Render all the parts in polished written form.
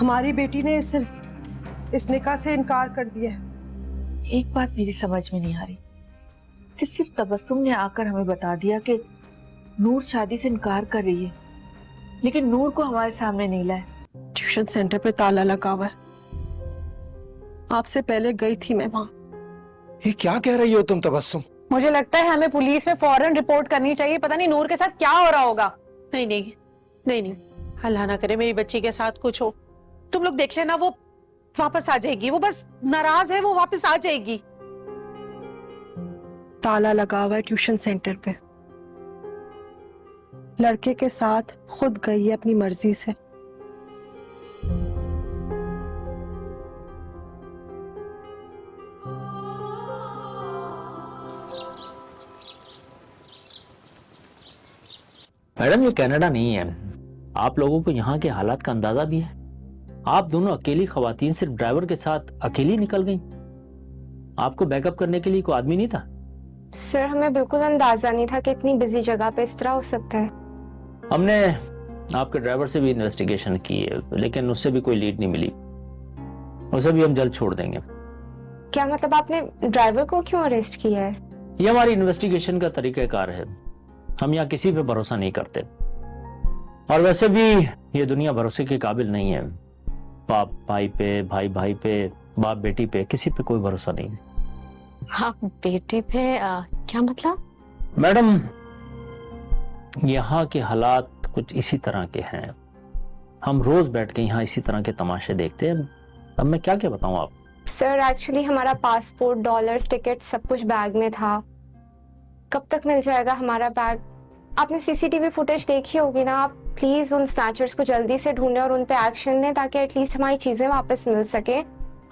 हमारी बेटी ने इस निकाह से इनकार कर दिया है। एक बात मेरी समझ में नहीं आ रही कि सिर्फ तबस्सुम ने आकर हमें बता दिया कि नूर शादी से इनकार कर रही है, लेकिन नूर को हमारे सामने नहीं लाया। ट्यूशन सेंटर पे ताला लगा हुआ है। आपसे पहले गई थी मैं वहां। ये क्या कह रही हो तुम तबस्सुम? मुझे लगता है हमें पुलिस में फौरन रिपोर्ट करनी चाहिए। पता नहीं नूर के साथ क्या हो रहा होगा। नहीं नहीं नहीं नहीं, अल्लाह ना करे मेरी बच्ची के साथ कुछ हो। तुम लोग देख लेना, वो वापस आ जाएगी। वो बस नाराज है, वो वापस आ जाएगी। ताला लगा हुआ है ट्यूशन सेंटर पे। लड़के के साथ खुद गई है अपनी मर्जी से। मैडम ये कनाडा नहीं है। आप लोगों को यहाँ के हालात का अंदाजा भी है। आप दोनों अकेली खवातीन सिर्फ ड्राइवर के साथ अकेली निकल गईं। आपको बैकअप करने के लिए कोई आदमी नहीं था? सर हमें बिल्कुल अंदाजा नहीं था कि इतनी बिजी जगह पे इस तरह हो सकता है। हमने आपके ड्राइवर से भी इन्वेस्टिगेशन की है, लेकिन उससे भी कोई लीड नहीं मिली। उसे भी हम जल्द छोड़ देंगे। क्या मतलब आपने ड्राइवर को क्यों अरेस्ट किया है? ये हमारी इन्वेस्टिगेशन का तरीकाकार है। हम यहाँ किसी पे भरोसा नहीं करते, और वैसे भी ये दुनिया भरोसे के काबिल नहीं है। बाप भाई पे, भाई भाई पे, बाप बेटी पे, किसी पे कोई भरोसा नहीं है। हाँ, बेटी पे क्या मतलब? मैडम यहाँ के हालात कुछ इसी तरह के हैं। हम रोज बैठ के यहाँ इसी तरह के तमाशे देखते हैं। अब मैं क्या क्या बताऊं आप? सर एक्चुअली हमारा पासपोर्ट, डॉलर्स, टिकट सब कुछ बैग में था। कब तक मिल जाएगा हमारा बैग? आपने सीसीटीवी फुटेज देखी होगी ना। आप प्लीज उन स्नैचर्स को जल्दी से ढूंढें और उन पे एक्शन लें ताकि एटलीस्ट हमारी चीजें वापस मिल सके।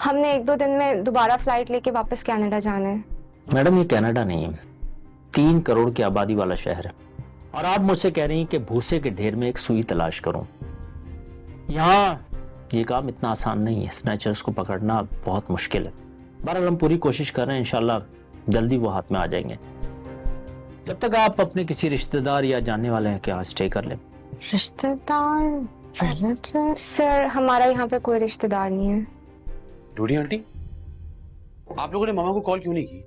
हमने 1-2 दिन में दोबारा फ्लाइट लेके वापस कनाडा जाना है। मैडम ये कनाडा नहीं है, 3 करोड़ की आबादी वाला शहर है, और आप मुझसे कह रही हैं कि भूसे के ढेर में एक सुई तलाश करूं। यहाँ ये काम इतना आसान नहीं है। स्नैचर्स को पकड़ना बहुत मुश्किल है। बहरहाल हम पूरी कोशिश कर रहे हैं, इंशाल्लाह जल्दी वो हाथ में आ जाएंगे। जब तक आप अपने किसी रिश्तेदार या जानने वाले हैं के यहाँ स्टे कर लें। रिश्तेदार, रिलेटिव? सर हमारा यहाँ पे कोई रिश्तेदार नहीं है। डूडी आंटी, आप लोगों ने मामा को कॉल क्यों नहीं की?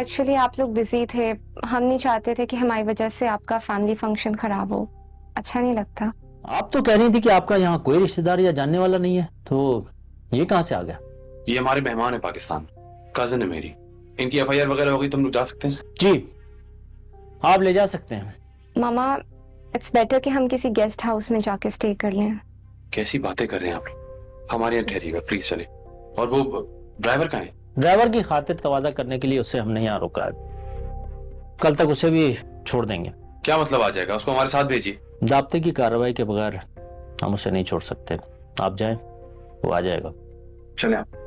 एक्चुअली आप लोग बिजी थे। हम नहीं चाहते थे कि हमारी वजह से आपका फैमिली फंक्शन खराब हो। अच्छा नहीं लगता। आप तो कह रही थी कि आपका यहाँ कोई रिश्तेदार या जानने वाला नहीं है, तो ये कहाँ से आ गया? ये हमारे मेहमान है पाकिस्तान, कजिन है मेरी। इनकी FIR वगैरह होगी तो हम लोग जा सकते हैं? जी आप ले जा सकते हैं। मामा इट्स बेटर कि हम किसी गेस्ट हाउस में जाके स्टे कर लें। कैसी बातें कर रहे हैं आप लोग? हमारे यहाँ ठहरिएगा प्लीज, चले। और वो ड्राइवर कहाँ है? ड्राइवर की खातिर तवाज़ा करने के लिए उसे हमने यहाँ रोका है। कल तक उसे भी छोड़ देंगे। क्या मतलब आ जाएगा? उसको हमारे साथ भेजिए। ज़ाब्ते की कार्रवाई के बगैर हम उसे नहीं छोड़ सकते। आप जाएं, वो आ जाएगा। चले आप।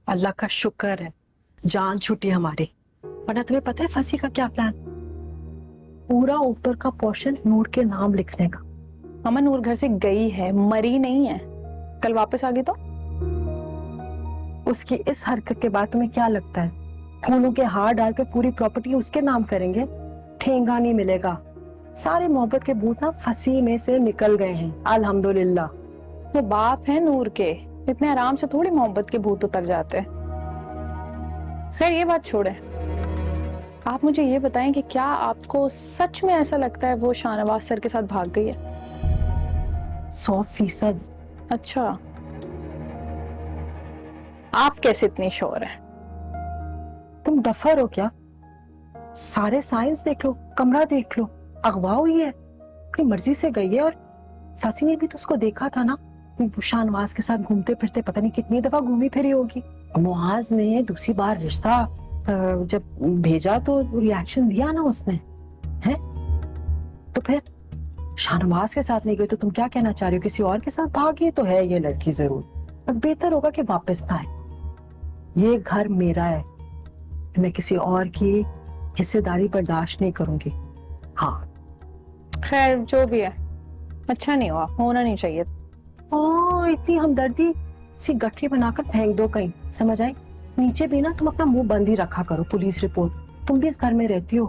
अल्लाह का शुक्र है जान छूटी हमारी, वरना तुम्हें पता है फंसी का क्या प्लान? पूरा ऊपर का पोर्शन नूर के नाम लिखने का। मामा नूर घर से गई है, मरी नहीं है। कल वापस आ गई तो उसकी इस हरकत के बाद तुम्हें क्या लगता है फूलों के हार डाल के पूरी प्रॉपर्टी उसके नाम करेंगे? ठेंगा नहीं मिलेगा। सारे मोहब्बत के भूत ना फंसी में से निकल गए हैं अल्हम्दुलिल्लाह। वो बाप है नूर के, इतने आराम से थोड़ी मोहब्बत के भूत उतर जाते हैं। खैर ये बात छोड़े, आप मुझे ये बताएं कि क्या आपको सच में ऐसा लगता है वो शाहनवाज सर के साथ भाग गई है? 100%। अच्छा, आप कैसे इतनी श्योर हैं? तुम डफर हो क्या? सारे साइंस देख लो, कमरा देख लो, अगवा हुई है, अपनी मर्जी से गई है। और फंसी ने भी तो उसको देखा था ना, वो शाहनवाज के साथ घूमते फिरते, पता नहीं कितनी दफा घूमी फिरी होगी। मुआज ने दूसरी बार रिश्ता जब भेजा तो रिएक्शन दिया ना उसने, है? तो फिर शाहनवाज के साथ नहीं गई तो तुम क्या कहना चाह रही हो? किसी और के साथ भागी तो है ये लड़की जरूर। अब बेहतर होगा कि वापस ना आए। ये घर मेरा है, मैं किसी और की हिस्सेदारी बर्दाश्त नहीं करूंगी। हाँ खैर जो भी है, अच्छा नहीं हुआ, होना नहीं चाहिए। ओ इतनी हमदर्दी सी गठरी बनाकर फेंक दो कहीं, समझ आई? नीचे भी ना तुम अपना मुंह बंद ही रखा करो। पुलिस रिपोर्ट, तुम भी इस घर में रहती हो,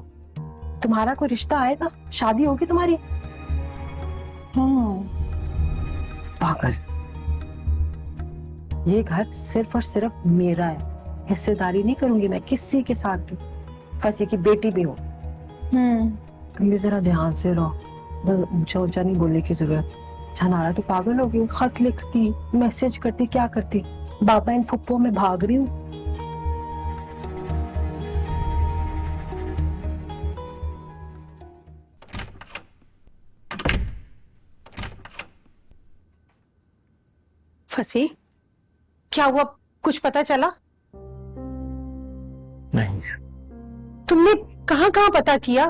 तुम्हारा कोई रिश्ता आएगा, शादी होगी तुम्हारी। पागल। ये घर सिर्फ और सिर्फ मेरा है, हिस्सेदारी नहीं करूंगी मैं किसी के साथ भी, फंसी की बेटी भी हो। तुम भी जरा ध्यान से रहो, ऊंचा ऊंचा नहीं बोलने की जरूरत। छनारा तो पागल हो गई, खत लिखती, मैसेज करती, क्या करती, बाबा इन फुप्पो में भाग रही हूँ। फंसी, क्या हुआ, कुछ पता चला? नहीं। तुमने कहाँ कहाँ पता किया?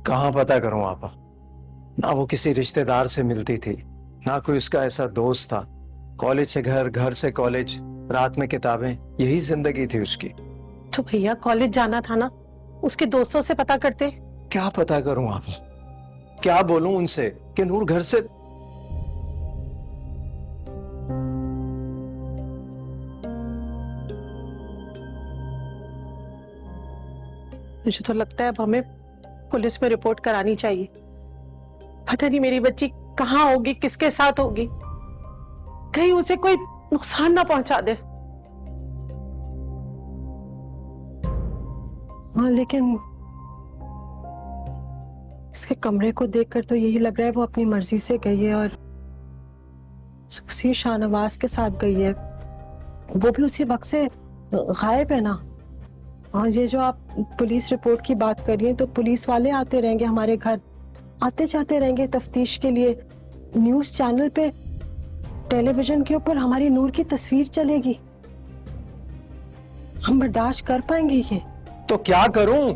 कहाँ पता करूं आपा, ना वो किसी रिश्तेदार से मिलती थी, ना कोई उसका ऐसा दोस्त था। कॉलेज से घर, घर से कॉलेज, रात में किताबें, यही जिंदगी थी उसकी। तो भैया कॉलेज जाना था ना, उसके दोस्तों से पता करते। क्या पता करूं आपा, क्या बोलूं उनसे कि नूर घर से। मुझे तो लगता है अब हमें पुलिस में रिपोर्ट करानी चाहिए। पता नहीं मेरी बच्ची कहाँ होगी, किसके साथ होगी, कहीं उसे कोई नुकसान ना पहुंचा दे। हाँ, लेकिन इसके कमरे को देखकर तो यही लग रहा है वो अपनी मर्जी से गई है और उसी शाहनवाज के साथ गई है। वो भी उसी वक्त से गायब है ना। और ये जो आप पुलिस रिपोर्ट की बात कर रही हैं, तो पुलिस वाले आते रहेंगे हमारे घर, आते जाते रहेंगे तफ्तीश के लिए। न्यूज़ चैनल पे, टेलीविजन के ऊपर हमारी नूर की तस्वीर चलेगी। हम बर्दाश्त कर पाएंगे ये? तो क्या करूं?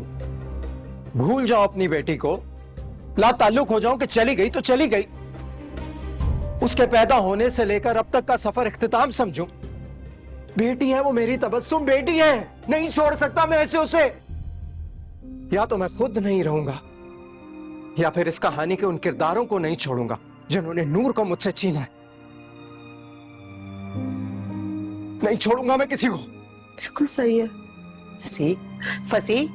भूल जाओ अपनी बेटी को, ला ताल्लुक हो जाऊं कि चली गई तो चली गई। उसके पैदा होने से लेकर अब तक का सफर इख्तिताम समझूं। बेटी है वो मेरी, तबस्सुम बेटी है, नहीं छोड़ सकता मैं ऐसे उसे। या तो मैं खुद नहीं रहूंगा, या फिर इस कहानी के उन किरदारों को नहीं छोड़ूंगा जिन्होंने नूर को मुझसे छीना है। नहीं छोड़ूंगा मैं किसी को। बिल्कुल सही है। फंसी, फंसी,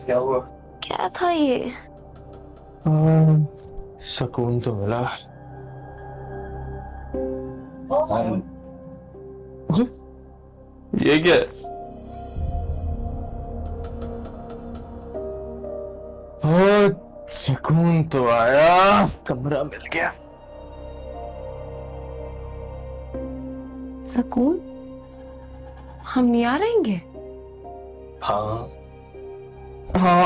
क्या हुआ? क्या था ये? सुकून तो मिला। ये क्या है? सुकून तो आया, कमरा मिल गया। सुकून? हम नहीं आ रहेंगे? हाँ हाँ,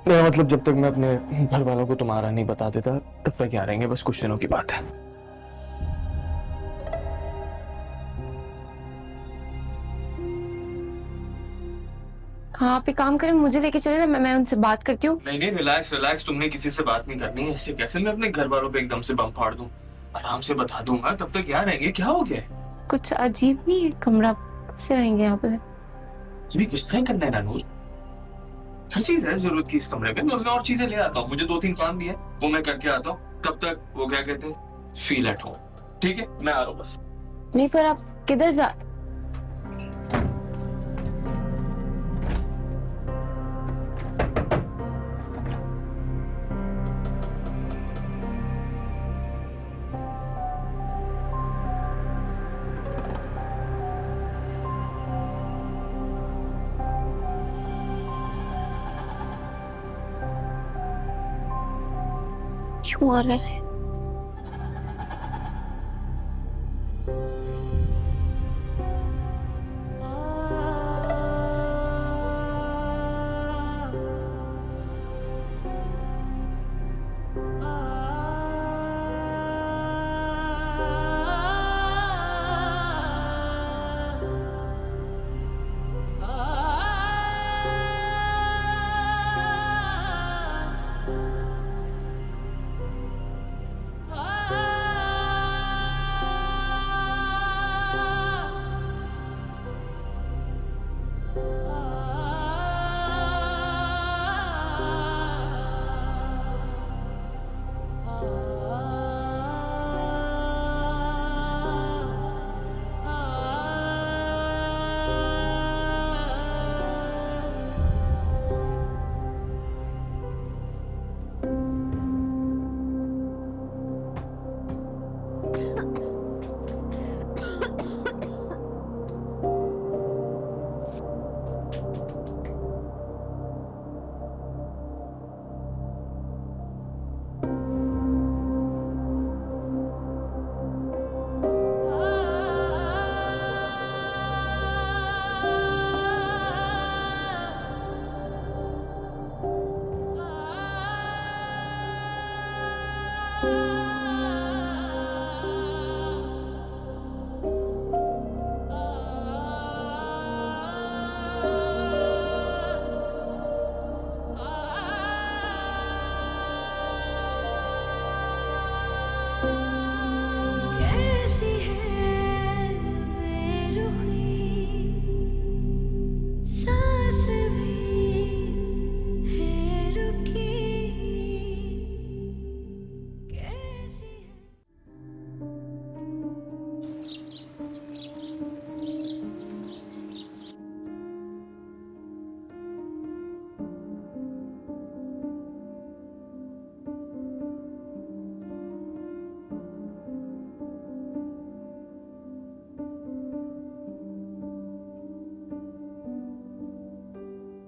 मेरा मतलब जब तक मैं अपने घर वालों को तुम्हारा नहीं बता देता तब तक यहाँ रहेंगे, बस कुछ दिनों की बात है। हाँ, आप एक काम करें, मुझे लेके चले ना, मैं उनसे बात करती हूँ। नहीं नहीं, रिलैक्स रिलैक्स, तुमने किसी से बात नहीं करनी है। ऐसे कैसे मैं अपने घर वालों पे एकदम से बम फाड़ दूं? आराम से बता दूंगा, तब तक यहाँ रहेंगे। क्या हो गया? कुछ अजीब नहीं है कमरा, से रहेंगे यहाँ पे? अभी कुछ नहीं करना है ना नूर, हर चीज है जरूरत की इस कमरे में। मैं और चीजें ले आता हूँ, मुझे 2-3 काम भी है, वो मैं करके आता हूँ। तब तक वो क्या कहते हैं, फील एट होम। ठीक है, मैं आ रहा हूँ बस। नहीं, पर आप किधर जा? क्यों आ रहे हैं?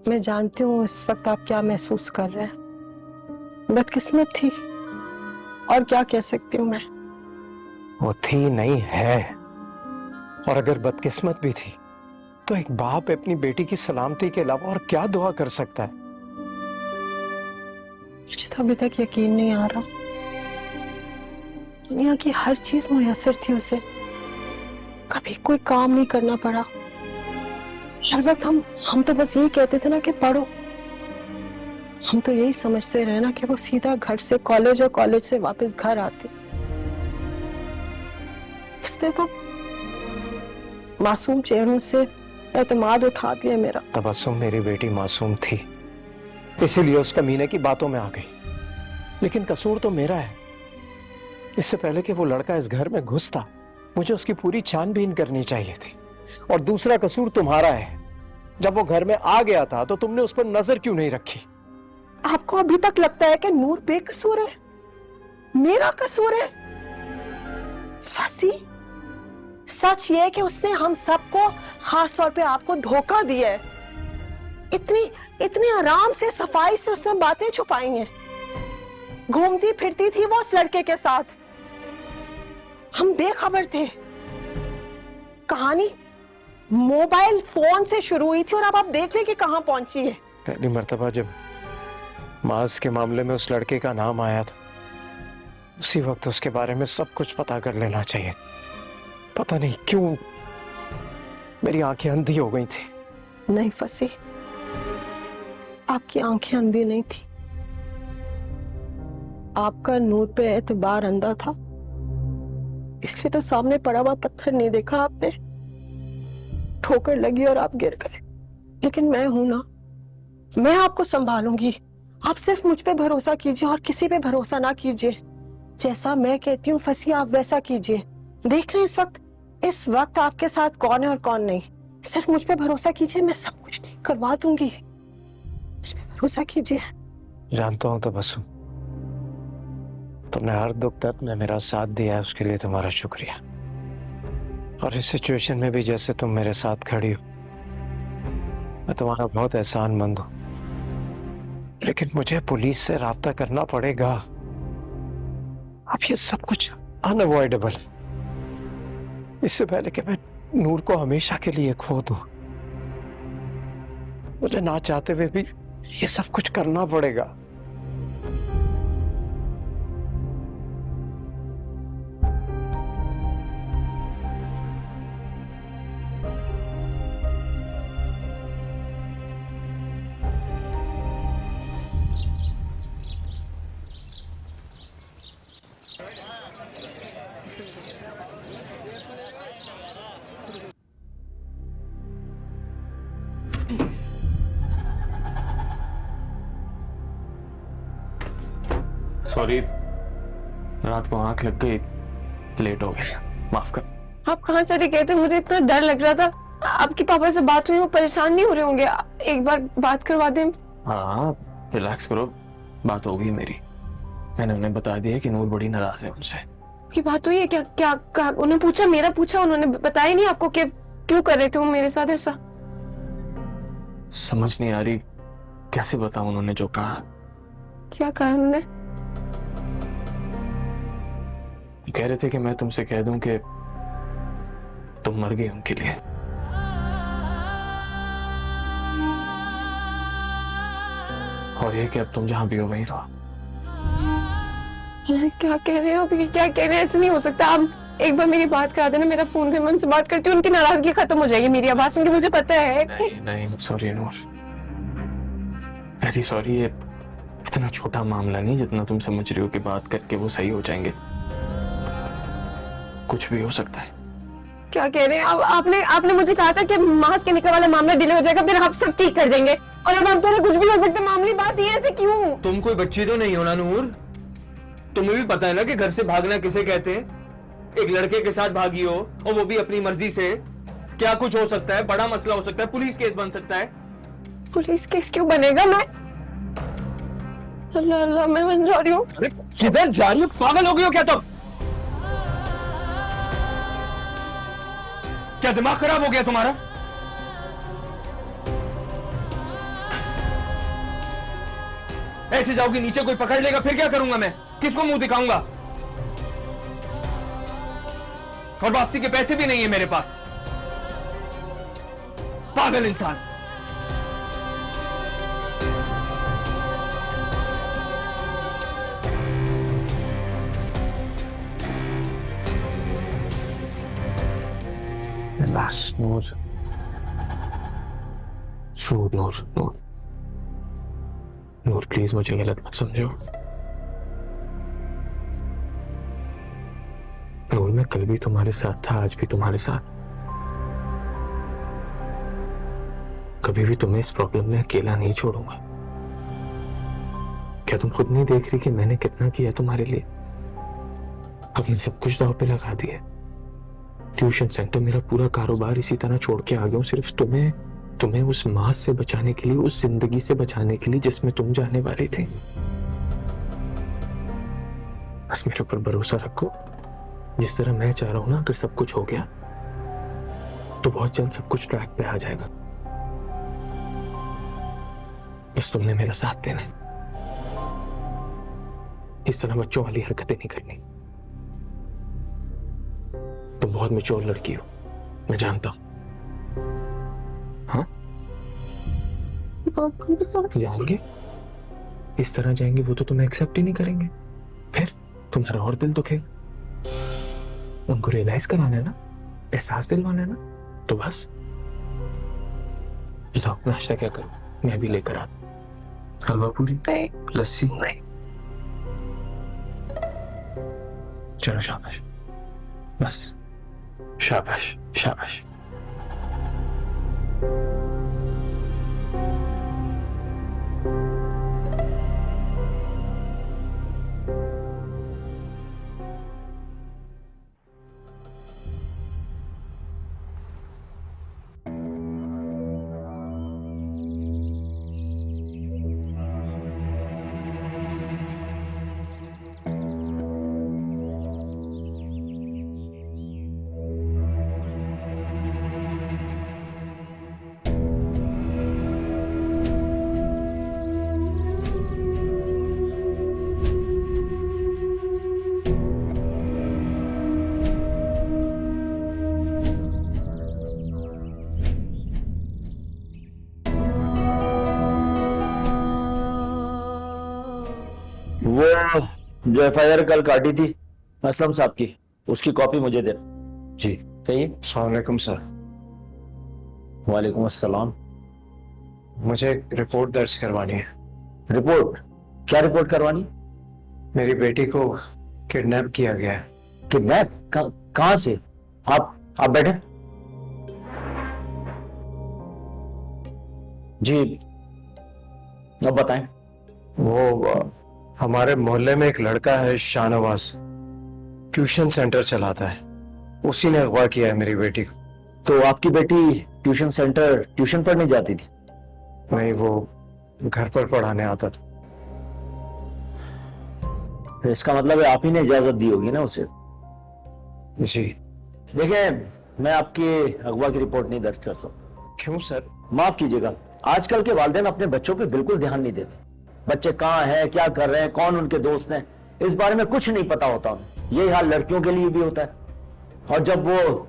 मैं जानती हूँ इस वक्त आप क्या महसूस कर रहे हैं। बदकिस्मत थी और क्या कह सकती हूँ मैं। वो थी नहीं है, और अगर बदकिस्मत भी थी तो एक बाप अपनी बेटी की सलामती के अलावा और क्या दुआ कर सकता है। मुझे तो अभी तक यकीन नहीं आ रहा। दुनिया की हर चीज मुयस्सर थी उसे, कभी कोई काम नहीं करना पड़ा। हर वक्त हम तो बस यही कहते थे ना कि पढ़ो। हम तो यही समझते रहे ना कि वो सीधा घर से कॉलेज और कॉलेज से वापस घर आती। उसने तो मासूम चेहरों से एतमाद उठा दिया मेरा। तबस्सुम मेरी बेटी मासूम थी, इसीलिए उस कमीने की बातों में आ गई, लेकिन कसूर तो मेरा है। इससे पहले कि वो लड़का इस घर में घुसता, मुझे उसकी पूरी छानबीन करनी चाहिए थी। और दूसरा कसूर तुम्हारा है, जब वो घर में आ गया था तो तुमने उस पर नजर क्यों नहीं रखी। आपको अभी तक लगता है कि नूर बेकसूर है, मेरा कसूर है? फसी, सच ये है कि उसने हम सबको, खास तौर पे आपको धोखा दिया है। इतनी आराम से, सफाई से उसने बातें छुपाई हैं। घूमती फिरती थी वो उस लड़के के साथ, हम बेखबर थे। कहानी मोबाइल फोन से शुरू हुई थी और अब आप देख लें कि कहां पहुंची है। पहली मर्तबा जब माज के मामले में उस लड़के का नाम आया था, उसी वक्त उसके बारे में सब कुछ पता कर लेना चाहिए। पता नहीं क्यों मेरी आंखें अंधी हो गई थी। नहीं फसी, आपकी आंखें अंधी नहीं थी, आपका नूर पे एतबार अंधा था। इसलिए तो सामने पड़ा हुआ पत्थर नहीं देखा आपने, ठोकर लगी और आप गिर गए। लेकिन मैं हूं ना, मैं आपको संभालूंगी। आप सिर्फ मुझ पे भरोसा कीजिए और किसी पे भरोसा ना कीजिए। जैसा मैं कहती हूँ फसी, आप वैसा कीजिए। देख रहे हैं इस वक्त आपके साथ कौन है और कौन नहीं। सिर्फ मुझ पे भरोसा कीजिए, मैं सब कुछ ठीक करवा दूंगी। मुझ पे भरोसा कीजिए। जानता हूं तबस्सुम, तुमने हर दुख दर्द में मेरा साथ दिया है, उसके लिए तुम्हारा शुक्रिया। और इस सिचुएशन में भी जैसे तुम मेरे साथ खड़ी हो, मैं तुम्हारा बहुत एहसानमंद हूं। लेकिन मुझे पुलिस से राब्ता करना पड़ेगा। अब ये सब कुछ अनअवॉइडेबल, इससे पहले कि मैं नूर को हमेशा के लिए खो दूं, मुझे ना चाहते हुए भी ये सब कुछ करना पड़ेगा। सॉरी, रात को आंख लग गई, लेट हो गया, माफ कर। आप कहाँ चले गए थे? मुझे इतना डर लग रहा था। आपके पापा से बात हुई, वो परेशान नहीं हो रहे होंगे? एक बार बात करवा दें। हाँ, रिलैक्स करो, बात हो गई मेरी। मैंने उन्हें बता दिया कि नूर बड़ी नाराज है उनसे। की बात हुई है क्या? क्या कहा? उन्होंने पूछा, मेरा पूछा, उन्होंने बताया नहीं आपको कि क्यों कर रहे थे वो मेरे साथ ऐसा? समझ नहीं आ रही कैसे बताऊं उन्होंने जो कहा। क्या कहा उन्होंने? कह रहे थे कि मैं तुमसे कह दूं कि तुम मर गई उनके लिए। और ये कि अब तुम जहां भी हो वहीं रहो। क्या कह रहे हो अभी? क्या कह रहे हैं? ऐसे नहीं हो सकता। आप एक बार मेरी बात करा देना, मेरा फोन कर, मैं उनसे बात करती हूँ, उनकी नाराजगी खत्म हो जाएगी मेरी आवाज सुन के, मुझे पता है। नहीं नहीं, सॉरी नूर, वेरी सॉरी। ये इतना छोटा मामला नहीं जितना तुम समझ रही हो कि बात करके वो सही हो जाएंगे। कुछ भी हो सकता है। क्या कह रहे हैं? अब आपने मुझे कहा था कि मास के निकाह वाला मामला डिले हो जाएगा, फिर आप सब ठीक कर देंगे, और अब आप कुछ भी हो सकता है। मामूली बात ये ऐसे क्यों? तुम कोई बच्ची तो नहीं हो ना नूर? तुम्हें भी पता है ना कि घर से भागना किसे कहते हैं। एक लड़के के साथ भागी हो, और वो भी अपनी मर्जी से। क्या कुछ हो सकता है, बड़ा मसला हो सकता है, पुलिस केस बन सकता है। पुलिस केस क्यों बनेगा? मैं अल्लाह अल्लाह, मैं बन जा रही हूँ। अरे किधर जा रही हो? पागल हो गई हो क्या तुम? क्या दिमाग खराब हो गया तुम्हारा? ऐसे जाओगी, नीचे कोई पकड़ लेगा, फिर क्या करूंगा मैं? किसको मुंह दिखाऊंगा? और वापसी के पैसे भी नहीं है मेरे पास। पागल इंसान। नूर, नूर, नूर, नूर, प्लीज मुझे गलत मत समझो। नूर, मैं कल भी तुम्हारे साथ था, आज भी तुम्हारे साथ। कभी भी तुम्हें इस प्रॉब्लम में अकेला नहीं छोड़ूंगा। क्या तुम खुद नहीं देख रही कि मैंने कितना किया तुम्हारे लिए? अब मैं सब कुछ दांव पे लगा दिया। ट्यूशन सेंटर, मेरा पूरा कारोबार इसी तरह छोड़ के आ गया हूँ, सिर्फ तुम्हें उस मास से बचाने के लिए, उस जिंदगी से बचाने के लिए जिसमें तुम जाने वाली थी। बस मेरे ऊपर भरोसा रखो। जिस तरह मैं चाह रहा हूं ना, अगर सब कुछ हो गया तो बहुत जल्द सब कुछ ट्रैक पे आ जाएगा। बस तुमने मेरा साथ देना है। इस तरह बच्चों वाली हरकतें नहीं करनी। तुम बहुत मैच्योर लड़की हो, मैं जानता हूं। हाँ, जाएंगे इस तरह जाएंगे, वो तो तुम्हें एक्सेप्ट ही नहीं करेंगे। फिर तुम्हारा और दिल दुखेगा। उनको रियलाइज कराना है ना, एहसास दिलवाना है ना, तो बस जाओ नाश्ता क्या करो, मैं भी लेकर आता। हलवा पूरी, लस्सी, चलो शाबाश, बस शाबाश शाबाश। जो एफआईआर कल काटी थी असलम साहब की, उसकी कॉपी मुझे दे। जी। चाहिए? अस्सलाम वालेकुम सर। वालेकुम अस्सलाम। मुझे एक रिपोर्ट दर्ज करवानी है। रिपोर्ट? क्या रिपोर्ट करवानी? मेरी बेटी को किडनैप किया गया है। किडनैप? कहां से? आप बैठे। जी, अब बताएं। वो हमारे मोहल्ले में एक लड़का है शाहनवाज, ट्यूशन सेंटर चलाता है, उसी ने अगवा किया है मेरी बेटी को। तो आपकी बेटी ट्यूशन सेंटर ट्यूशन पढ़ने जाती थी? नहीं, वो घर पर पढ़ाने आता था। फिर इसका मतलब है आप ही ने इजाजत दी होगी ना उसे? जी। देखिए, मैं आपकी अगवा की रिपोर्ट नहीं दर्ज कर सकता। क्यों सर? माफ कीजिएगा, आजकल के वालिदैन अपने बच्चों पे बिल्कुल ध्यान नहीं देते। बच्चे कहाँ हैं, क्या कर रहे हैं, कौन उनके दोस्त हैं, इस बारे में कुछ नहीं पता होता उन्हें। यही हाल लड़कियों के लिए भी होता है। और जब वो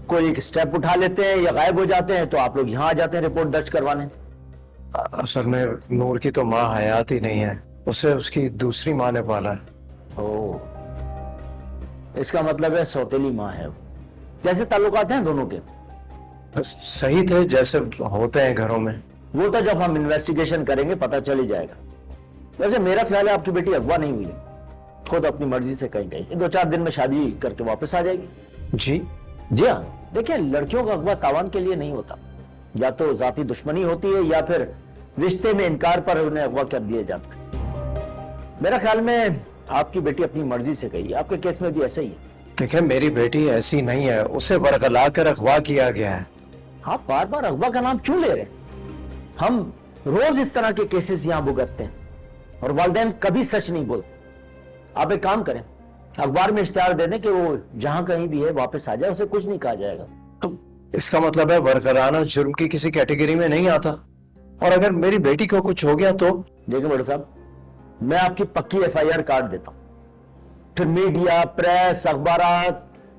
कोई एक स्टेप उठा लेते हैं या गायब हो जाते हैं तो आप लोग यहाँ आ जाते हैं रिपोर्ट दर्ज करवाने। असल में नूर की तो माँ हयात ही नहीं है, उसे उसकी दूसरी माँ ने पाला है। ओह, इसका मतलब है सौतेली माँ है। कैसे ताल्लुकात हैं दोनों के? सही थे, जैसे होते हैं घरों में। वो तो जब हम इन्वेस्टिगेशन करेंगे पता चल ही जाएगा। वैसे मेरा ख्याल है आपकी बेटी अगवा नहीं हुई है, खुद अपनी मर्जी से कहीं गई। 2-4 दिन में शादी करके वापस आ जाएगी। जी जी हाँ। देखिए, लड़कियों का अगवा तावान के लिए नहीं होता, या तो जाती दुश्मनी होती है या फिर रिश्ते में इनकार पर उन्हें अगवा कर दिया जाता है। मेरा ख्याल में आपकी बेटी अपनी मर्जी से गई है, आपके केस में भी ऐसा ही है। देखिए, मेरी बेटी ऐसी नहीं है, उसे वरगला कर अगवा किया गया है। आप बार बार अगवा का नाम क्यों ले रहे हैं? हम रोज इस तरह के केसेस यहां भुगतते हैं और वालिदैन कभी सच नहीं बोलते। आप एक काम करें, अखबार में इश्तिहार दे दें कि वो जहां कहीं भी है वापस आ जाए, उसे कुछ नहीं कहा जाएगा। तो इसका मतलब है वरगलाना जुर्म की किसी कैटेगरी में नहीं आता, और अगर मेरी बेटी को कुछ हो गया तो? देखिए बड़े साहब, मैं आपकी पक्की एफआईआर काट देता हूं, फिर मीडिया, प्रेस, अखबार,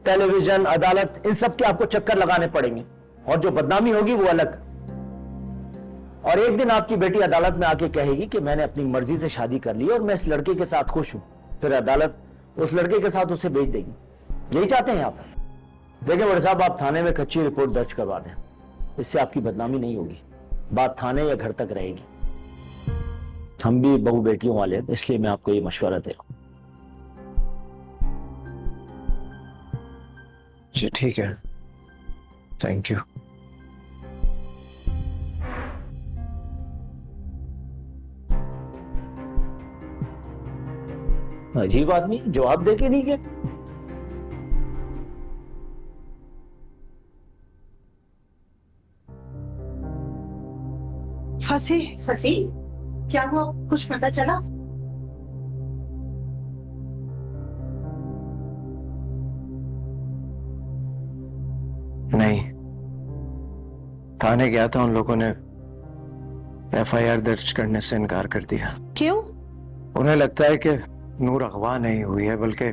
टेलीविजन, अदालत, इन सब के आपको चक्कर लगाने पड़ेंगे, और जो बदनामी होगी वो अलग। और एक दिन आपकी बेटी अदालत में आके कहेगी कि मैंने अपनी मर्जी से शादी कर ली और मैं इस लड़के के साथ खुश हूं, फिर अदालत उस लड़के के साथ उसे भेज देगी। यही चाहते हैं आप? देखिए बड़े साहब, आप थाने में कच्ची रिपोर्ट दर्ज करवा दें, इससे आपकी बदनामी नहीं होगी, बात थाने या घर तक रहेगी। हम भी बहू बेटियों वाले हैं, इसलिए मैं आपको ये मशवरा दे रहा हूं। जी ठीक है, थैंक यू। अजीब आदमी, जवाब दे के नहीं गया। फंसी क्या हुआ, कुछ पता चला? नहीं, थाने गया था, उन लोगों ने एफआईआर दर्ज करने से इनकार कर दिया। क्यों? उन्हें लगता है कि नूर अगवा नहीं हुई है, बल्कि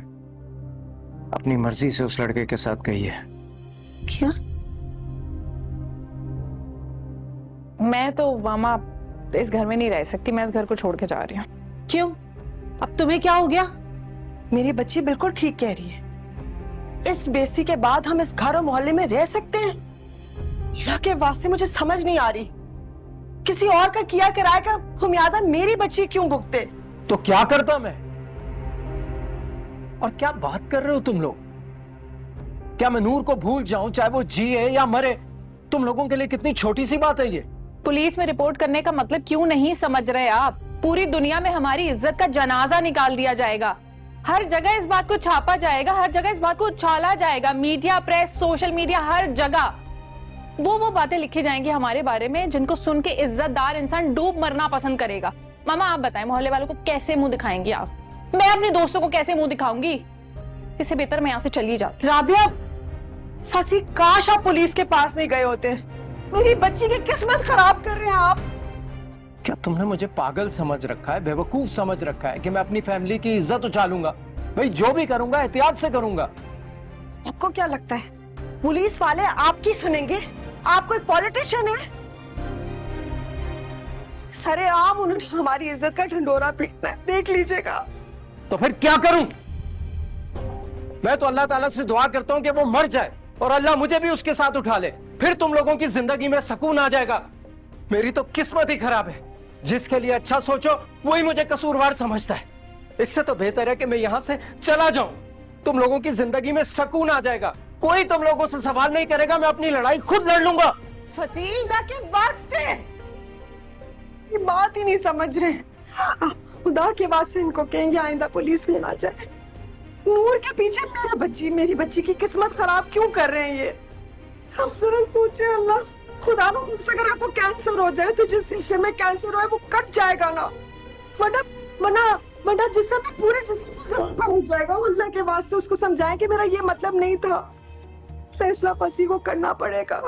अपनी मर्जी से उस लड़के के साथ गई है। क्या? मैं तो मामा इस घर में नहीं रह सकती, मैं इस घर को छोड़ के जा रही हूँ। क्यों? अब तुम्हें क्या हो गया? मेरी बच्ची बिल्कुल ठीक कह रही है। इस बेइज्जती के बाद हम इस घर और मोहल्ले में रह सकते हैं? हीरा के वास्ते मुझे समझ नहीं आ रही, किसी और का किया किराए का खुमियाजा मेरी बच्ची क्यों भुगते? तो क्या करता मैं? और क्या बात कर रहे हो तुम लोग? क्या मैं नूर को भूल जाऊं, चाहे वो जिए या मरे? तुम लोगों के लिए कितनी छोटी सी बात है ये। पुलिस में रिपोर्ट करने का मतलब क्यों नहीं समझ रहे आप? पूरी दुनिया में हमारी इज्जत का जनाजा निकाल दिया जाएगा, हर जगह इस बात को छापा जाएगा, हर जगह इस बात को उछाला जाएगा, मीडिया, प्रेस, सोशल मीडिया, हर जगह वो बातें लिखी जाएंगी हमारे बारे में जिनको सुन के इज्जतदार इंसान डूब मरना पसंद करेगा। मामा आप बताएं, मोहल्ले वालों को कैसे मुंह दिखाएंगी आप? मैं अपने दोस्तों को कैसे मुंह दिखाऊंगी? इससे बेहतर मैं यहाँ से चली जाती। राबिया, फंसी, काश आप पुलिस के पास नहीं गए होते। मेरी बच्ची की किस्मत खराब कर रहे हैं आप। क्या तुमने मुझे पागल समझ रखा है, बेवकूफ समझ रखा है कि मैं अपनी फैमिली की इज्जत उछालूंगा? भाई जो भी करूंगा एहतियात से करूंगा। आपको क्या लगता है पुलिस वाले आपकी सुनेंगे? आप कोई पॉलिटिशियन है? सरेआम उन्होंने हमारी इज्जत का ढंडोरा पीटना है, देख लीजिएगा। तो फिर क्या करूं? मैं तो अल्लाह ताला से दुआ करता हूं कि वो मर जाए और अल्लाह मुझे भी उसके साथ उठा ले, फिर तुम लोगों की जिंदगी में सुकून आ जाएगा। मेरी तो किस्मत ही खराब है, जिसके लिए अच्छा सोचो वही मुझे कसूरवार समझता है। इससे तो बेहतर है कि मैं यहां से चला जाऊं, तुम लोगों की जिंदगी में सुकून आ जाएगा, कोई तुम लोगों से सवाल नहीं करेगा, मैं अपनी लड़ाई खुद लड़ लूंगा। फसीला के वास्ते ये बात ही नहीं समझ रहे। खुदा के वास्ते इनको कहेंगे आइंदा पुलिस में ना जाए। नूर के पीछे मेरी बच्ची की किस्मत खराब क्यों कर रहे हैं ये? हम जरा सोचे अल्लाह, खुदा न खास्ता अगर आपको कैंसर हो जाए तो जिस हिस्से में कैंसर हो वो कट जाएगा ना, वरना जिससे में पूरे जिस्म में जहर पहुंच जाएगा। अल्लाह के वास्ते उसको समझाएं कि मेरा ये मतलब नहीं था। फैसला फसी को करना पड़ेगा।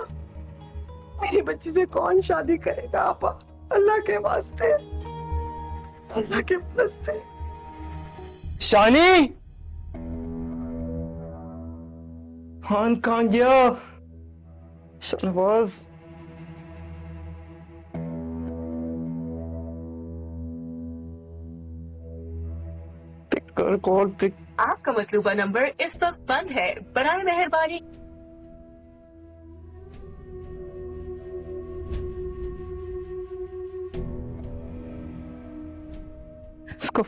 मेरी बच्ची से कौन शादी करेगा आपा? अल्लाह के वास्ते, अल्लाह के वास्ते। शानी, खान कहाँ गया? शहबाज, पिक कर कॉल पिक। आपका मतलूबा नंबर इस वक्त बंद है, बराए मेहरबानी। इसको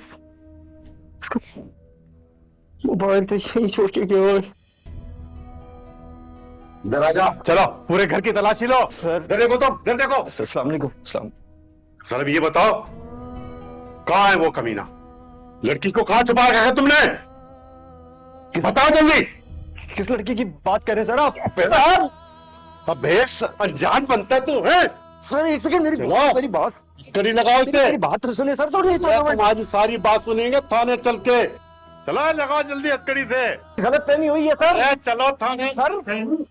मोबाइल तो यही छोड़ के गया। इधर आ जा, चलो पूरे घर की तलाशी लो। सर, इधर देखो, तुम इधर देखो। सर अस्सलाम वालेकुम। सर अब ये बताओ, कहाँ है वो कमीना? लड़की को कहाँ छुपा रखा है तुमने? बताओ जल्दी। किस लड़की की बात कर रहे हैं सर आप? सर अब भेष अनजान बनता तू है। सर एक सेकंड, मेरी बात कड़ी लगाओ इससे। मेरी बात तो सुनिए सर, थोड़ी तो तुम्हारी सारी बात सुनेंगे थाने चल के। चलो लगाओ जल्दी हथकड़ी से। गलत फहमी हुई है सर। चलो थाने सर।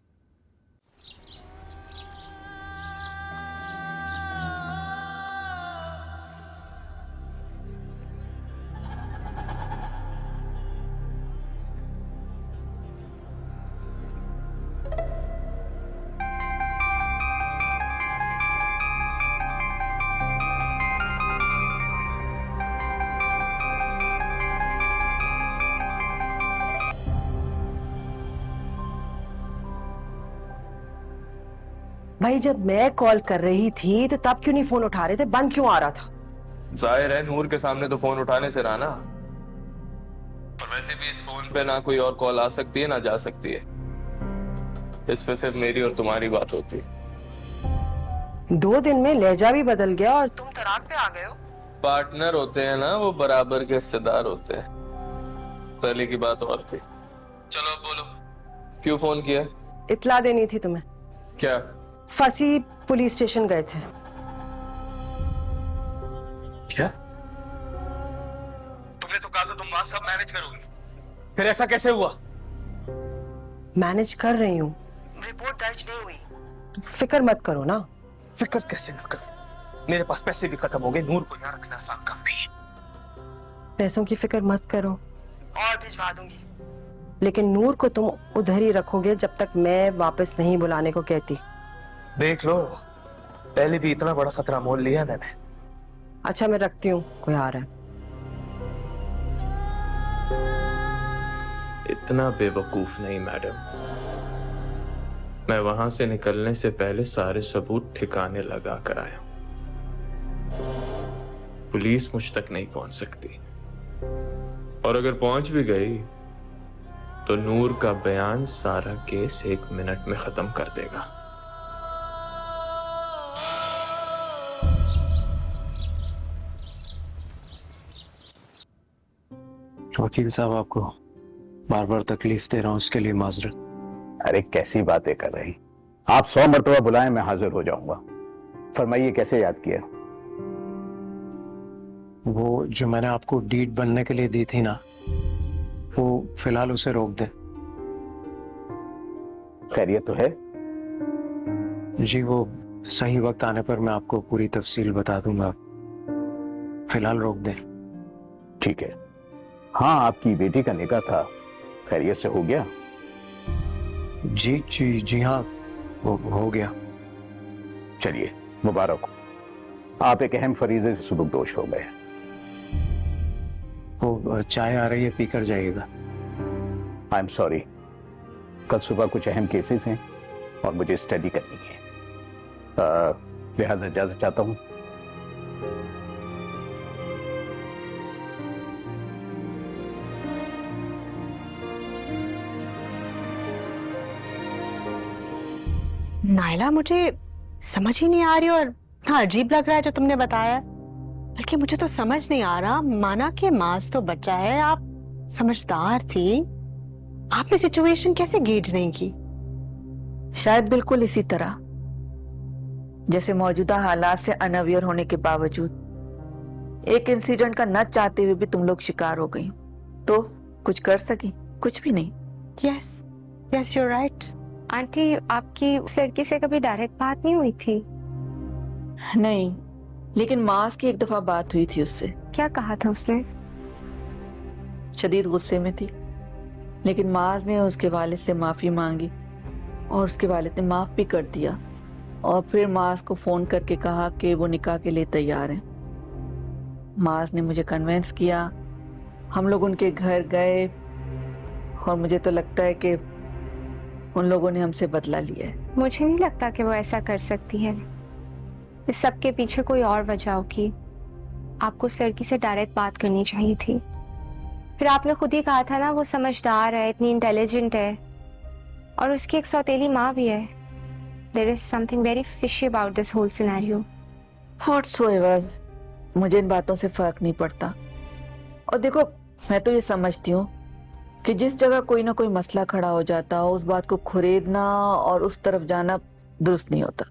भाई जब मैं कॉल कर रही थी तो तब क्यों नहीं फोन उठा रहे थे? बंद क्यों आ रहा था? जाहिर है नूर के सामने तो फोन उठाने से रहा ना। और वैसे भी इस फोन पे ना कोई और कॉल आ सकती है ना जा सकती है। इस पे सिर्फ मेरी और तुम्हारी बात होती है। 2 दिन में लहजा भी बदल गया और तुम तराक पे आ गए हो। पार्टनर होते हैं ना, वो बराबर के हिस्सेदार होते हैं। पहले की बात और थी। चलो अब बोलो, क्यों फोन किया? इत्ला देनी थी तुम्हें। क्या? फसी पुलिस स्टेशन गए थे। क्या? तुमने तो कहा था तुम वहां सब मैनेज करोगी, फिर ऐसा कैसे हुआ? मैनेज कर रही हूँ, रिपोर्ट दर्ज नहीं हुई। फिक्र मत करो ना। फिक्र कैसे न करूं? मेरे पास पैसे भी खत्म हो गए। नूर को यहाँ रखना आसान काम नहीं है। पैसों की फिक्र मत करो, और भिजवा दूंगी। लेकिन नूर को तुम उधर ही रखोगे जब तक मैं वापस नहीं बुलाने को कहती। देख लो, पहले भी इतना बड़ा खतरा मोल लिया मैंने। अच्छा मैं रखती हूँ, कोई आ रहा है। इतना बेवकूफ नहीं मैडम। मैं वहां से निकलने से पहले सारे सबूत ठिकाने लगा कर आया। पुलिस मुझ तक नहीं पहुंच सकती, और अगर पहुंच भी गई तो नूर का बयान सारा केस 1 मिनट में खत्म कर देगा। वकील साहब, आपको बार बार तकलीफ दे रहा हूं, उसके लिए माजरत। अरे कैसी बातें कर रही? आप 100 मरतबा बुलाएं, मैं हाजिर हो जाऊंगा। फरमाइए, कैसे याद किया? वो जो मैंने आपको डीड बनने के लिए दी थी ना, वो फिलहाल उसे रोक दे। खैरियत तो है? जी, वो सही वक्त आने पर मैं आपको पूरी तफसील बता दूंगा। फिलहाल रोक दे। ठीक है। हाँ, आपकी बेटी का निकाह था, खैरियत से हो गया? जी जी जी हाँ, वो हो गया। चलिए, मुबारक हो। आप एक अहम फरीजे से सुबुकदोश हो गए। वो चाय आ रही है, पी कर जाइएगा। आई एम सॉरी, कल सुबह कुछ अहम केसेस हैं और मुझे स्टडी करनी है, लिहाजा इजाजत चाहता हूँ। नायला, मुझे समझ ही नहीं आ रही और हाँ अजीब लग रहा है जो तुमने बताया, बल्कि मुझे तो समझ नहीं आ रहा। माना कि मास तो बच्चा है, आप समझदार थी, आपने सिचुएशन कैसे गेज नहीं की? शायद बिल्कुल इसी तरह जैसे मौजूदा हालात से अनअवेयर होने के बावजूद एक इंसिडेंट का न चाहते हुए भी तुम लोग शिकार हो गई, तो कुछ कर सकी? कुछ भी नहीं। Yes yes, you right. Aunty, आपकी उस लड़की से कभी डायरेक्ट बात नहीं हुई थी? नहीं, लेकिन मास की एक दफा बात हुई थी उससे। क्या कहा था उसने? शदीद गुस्से में थी, लेकिन मास ने उसके वालिद से माफी मांगी और उसके वालिद ने माफ भी कर दिया, और फिर मास को फोन करके कहा कि वो निकाह के लिए तैयार हैं। मास ने मुझे कन्विंस किया, हम लोग उनके घर गए और मुझे तो लगता है कि उन लोगों ने हमसे बदला लिया है। मुझे नहीं लगता कि वो ऐसा कर सकती है। इस सब के पीछे कोई और वजह होगी। आपको उस लड़की से डायरेक्ट बात करनी चाहिए थी। फिर आपने खुद ही कहा था ना, वो समझदार है, इतनी इंटेलिजेंट है, और उसकी एक सौतेली माँ भी है। There is something very fishy about this whole scenario. Whatsoever, मुझे इन बातों से फर्क नहीं पड़ता। और देखो, मैं तो ये समझती हूँ कि जिस जगह कोई ना कोई मसला खड़ा हो जाता हो, उस बात को खुरेदना और उस तरफ जाना दुरुस्त नहीं होता।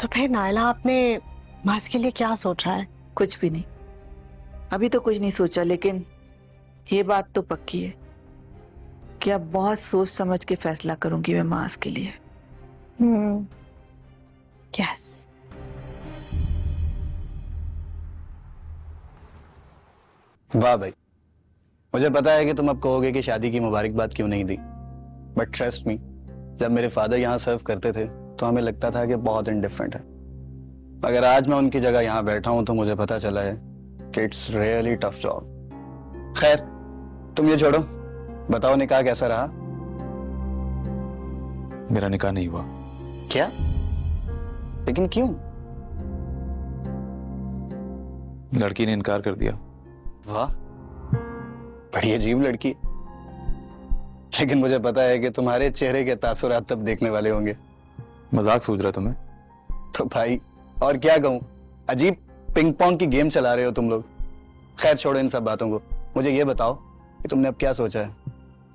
तो फिर नायला, आपने मास के लिए क्या सोचा है? कुछ भी नहीं, अभी तो कुछ नहीं सोचा, लेकिन ये बात तो पक्की है कि अब बहुत सोच समझ के फैसला करूंगी मैं मास के लिए। यस। वाह भाई, मुझे पता है कि तुम अब कहोगे कि शादी की मुबारकबाद क्यों नहीं दी, बट ट्रस्ट मी, जब मेरे फादर यहाँ सर्व करते थे तो हमें लगता था कि बहुत इंडिफरेंट है, मगर आज मैं उनकी जगह यहाँ बैठा हूँ तो मुझे पता चला है कि इट्स रियली टफ जॉब। खैर, तुम ये छोड़ो, बताओ निकाह कैसा रहा? मेरा निकाह नहीं हुआ। क्या? लेकिन क्यों? लड़की ने इनकार कर दिया। वाह, बड़ी अजीब लड़की, लेकिन मुझे पता है कि तुम्हारे चेहरे के तासुरात तब देखने वाले होंगे। मजाक सूझ रहा तुम्हें? तो भाई और क्या कहूं, अजीब पिंग पोंग की गेम चला रहे हो तुम लोग। खैर छोड़ो इन सब बातों को, मुझे ये बताओ कि तुमने अब क्या सोचा है?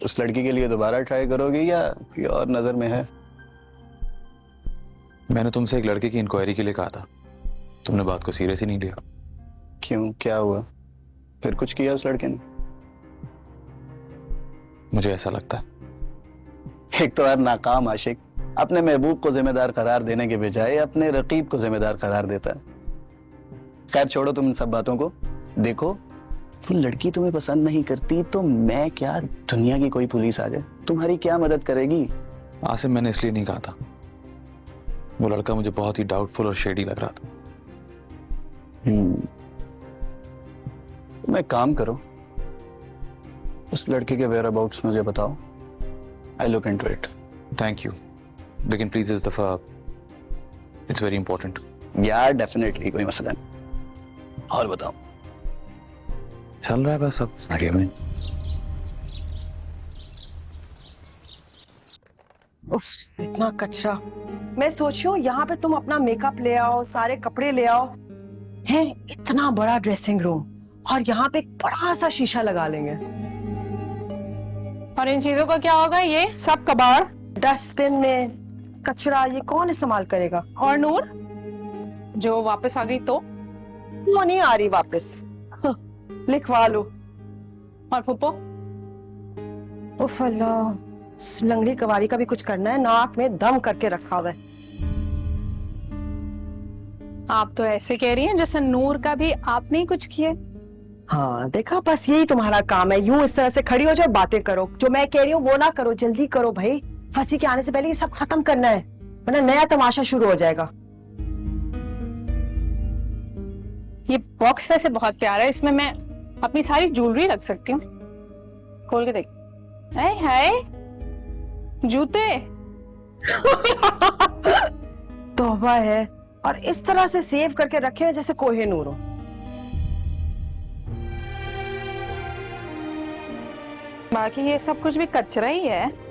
उस लड़की के लिए दोबारा ट्राई करोगी या कोई और नजर में है? मैंने तुमसे एक लड़के की इंक्वायरी के लिए कहा था, तुमने बात को सीरियस ही नहीं लिया। क्यों, क्या हुआ? फिर कुछ किया उस लड़के ने? मुझे ऐसा लगता है। एक तो यार नाकाम आशिक अपने महबूब को जिम्मेदार करार देने के बजाय अपने रकीब को जिम्मेदार करार देता है। खैर छोड़ो तुम इन सब बातों को। देखो, वो लड़की तुम्हें पसंद नहीं करती तो मैं क्या, दुनिया की कोई पुलिस आ जाए तुम्हारी क्या मदद करेगी? आसिम, मैंने इसलिए नहीं कहा था, वो लड़का मुझे बहुत ही डाउटफुल और शेडी लग रहा था। तुम एक काम करो, उस लड़के के वेयर अबाउट्स मुझे बताओ, I look into it. Thank you, लेकिन प्लीज इस दफा इट्स वेरी इंपॉर्टेंट। यार डेफिनेटली, कोई मसला नहीं। और बताओ? चल रहा है बस सब आगे में। उफ, इतना कचरा। मैं सोच रही हूँ यहाँ पे तुम अपना मेकअप ले आओ, सारे कपड़े ले आओ। है इतना बड़ा ड्रेसिंग रूम और यहाँ पे एक बड़ा सा शीशा लगा लेंगे। और इन चीजों का क्या होगा? ये सब कबाड़, डस्टबिन में कचरा, ये कौन इस्तेमाल करेगा? और नूर जो वापस आ गई तो? वो नहीं आ रही वापस, लिखवा लो। और पुप्पो? उफ अल्लाह, इस लंगड़ी कवारी का भी कुछ करना है, नाक में दम करके रखा हुआ है। आप तो ऐसे कह रही हैं जैसे नूर का भी आपने ही कुछ किया। हाँ देखा, बस यही तुम्हारा काम है, यूं इस तरह से खड़ी हो जाओ, बातें करो। जो मैं कह रही हूँ वो ना करो, जल्दी करो भाई, फंसी के आने से पहले ये सब खत्म करना है, वरना नया तमाशा शुरू हो जाएगा। ये बॉक्स वैसे बहुत प्यारा है, इसमें मैं अपनी सारी ज्वेलरी रख सकती हूँ। खोल के देख। ऐ हाय, जूते। तौबा है, और इस तरह से सेव करके रखे हैं जैसे कोहिनूर हो। बाकी ये सब कुछ भी कचरा ही है।